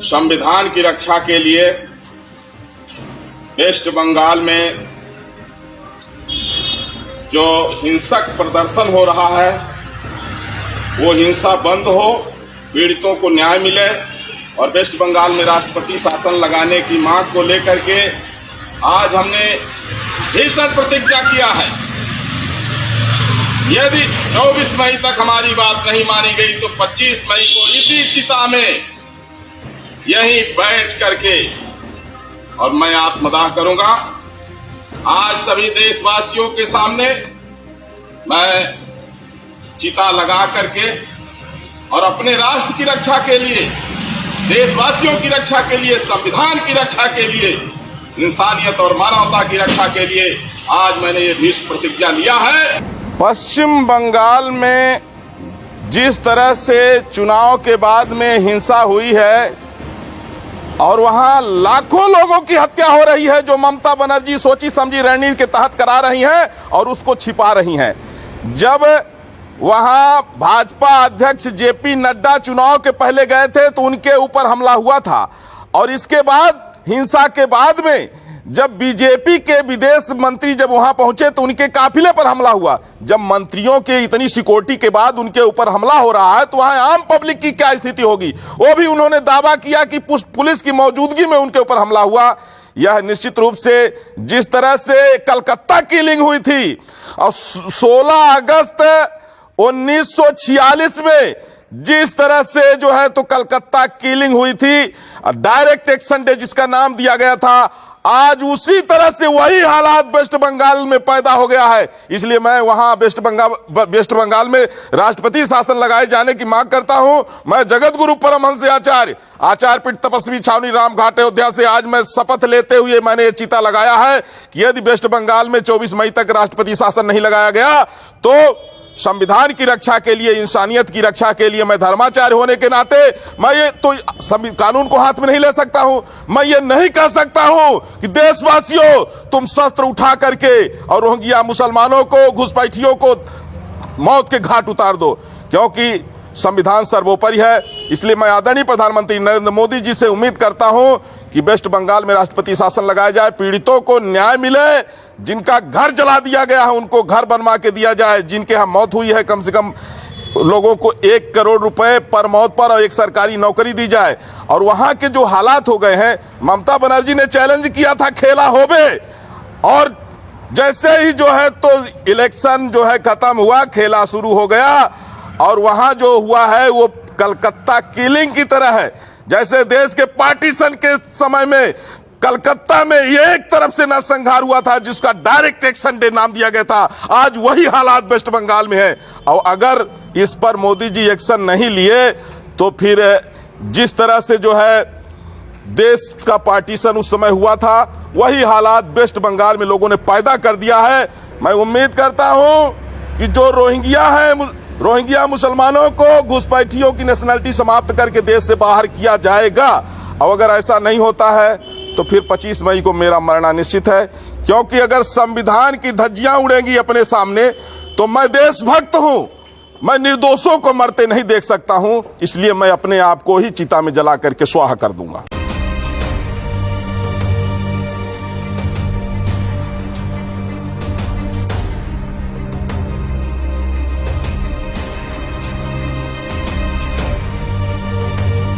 संविधान की रक्षा के लिए वेस्ट बंगाल में जो हिंसक प्रदर्शन हो रहा है वो हिंसा बंद हो, पीड़ितों को न्याय मिले और वेस्ट बंगाल में राष्ट्रपति शासन लगाने की मांग को लेकर के आज हमने भीषण प्रतिज्ञा किया है। यदि 24 मई तक हमारी बात नहीं मानी गई तो 25 मई को इसी चिता में यहीं बैठ करके और मैं आत्मदाह करूंगा। आज सभी देशवासियों के सामने मैं चिता लगा करके और अपने राष्ट्र की रक्षा के लिए, देशवासियों की रक्षा के लिए, संविधान की रक्षा के लिए, इंसानियत और मानवता की रक्षा के लिए आज मैंने ये भीष्म प्रतिज्ञा लिया है। पश्चिम बंगाल में जिस तरह से चुनाव के बाद में हिंसा हुई है और वहां लाखों लोगों की हत्या हो रही है जो ममता बनर्जी सोची समझी रणनीति के तहत करा रही हैं और उसको छिपा रही हैं। जब वहां भाजपा अध्यक्ष जेपी नड्डा चुनाव के पहले गए थे तो उनके ऊपर हमला हुआ था और इसके बाद हिंसा के बाद में जब बीजेपी के विदेश मंत्री जब वहां पहुंचे तो उनके काफिले पर हमला हुआ। जब मंत्रियों के इतनी सिक्योरिटी के बाद उनके ऊपर हमला हो रहा है तो वहां आम पब्लिक की क्या स्थिति होगी। वो भी उन्होंने दावा किया कि पुलिस की मौजूदगी में उनके ऊपर हमला हुआ। यह निश्चित रूप से जिस तरह से कलकत्ता किलिंग हुई थी और 16 अगस्त 1946 में जिस तरह से जो है तो कलकत्ता किलिंग हुई थी, डायरेक्ट एक्शन डे जिसका नाम दिया गया था, आज उसी तरह से वही हालात वेस्ट बंगाल में पैदा हो गया है। इसलिए मैं वहां वेस्ट बंगाल में राष्ट्रपति शासन लगाए जाने की मांग करता हूं। मैं जगत गुरु परमहंस आचार्य पीठ तपस्वी छावनी राम घाट अयोध्या से आज मैं शपथ लेते हुए मैंने ये चिता लगाया है कि यदि वेस्ट बंगाल में 24 मई तक राष्ट्रपति शासन नहीं लगाया गया तो संविधान की रक्षा के लिए, इंसानियत की रक्षा के लिए, मैं धर्माचार्य होने के नाते मैं ये तो कानून को हाथ में नहीं ले सकता हूं। मैं ये नहीं कह सकता हूं कि देशवासियों तुम शस्त्र उठा करके और रोहिंग्या मुसलमानों को, घुसपैठियों को मौत के घाट उतार दो, क्योंकि संविधान सर्वोपरि है। इसलिए मैं आदरणीय प्रधानमंत्री नरेंद्र मोदी जी से उम्मीद करता हूं कि वेस्ट बंगाल में राष्ट्रपति शासन लगाया जाए, पीड़ितों को न्याय मिले, जिनका घर जला दिया गया है उनको घर बनवा के दिया जाए, जिनके यहाँ मौत हुई है कम से कम लोगों को 1 करोड़ रुपए पर मौत पर और एक सरकारी नौकरी दी जाए। और वहां के जो हालात हो गए हैं, ममता बनर्जी ने चैलेंज किया था खेला होबे, और जैसे ही जो है तो इलेक्शन जो है खत्म हुआ, खेला शुरू हो गया और वहां जो हुआ है वो कलकत्ता किलिंग की तरह है। जैसे देश के पार्टीशन के समय में कलकत्ता में एक तरफ से नरसंहार हुआ था जिसका डायरेक्ट एक्शन डे नाम दिया गया था, आज वही हालात वेस्ट बंगाल में है। और अगर इस पर मोदी जी एक्शन नहीं लिए तो फिर जिस तरह से जो है देश का पार्टीशन उस समय हुआ था वही हालात वेस्ट बंगाल में लोगों ने पैदा कर दिया है। मैं उम्मीद करता हूं कि जो रोहिंग्या मुसलमानों को, घुसपैठियों की नेशनलिटी समाप्त करके देश से बाहर किया जाएगा। और अगर ऐसा नहीं होता है तो फिर 25 मई को मेरा मरना निश्चित है, क्योंकि अगर संविधान की धज्जियां उड़ेंगी अपने सामने तो मैं देशभक्त हूं, मैं निर्दोषों को मरते नहीं देख सकता हूं। इसलिए मैं अपने आप को ही चिता में जला करके स्वाहा कर दूंगा।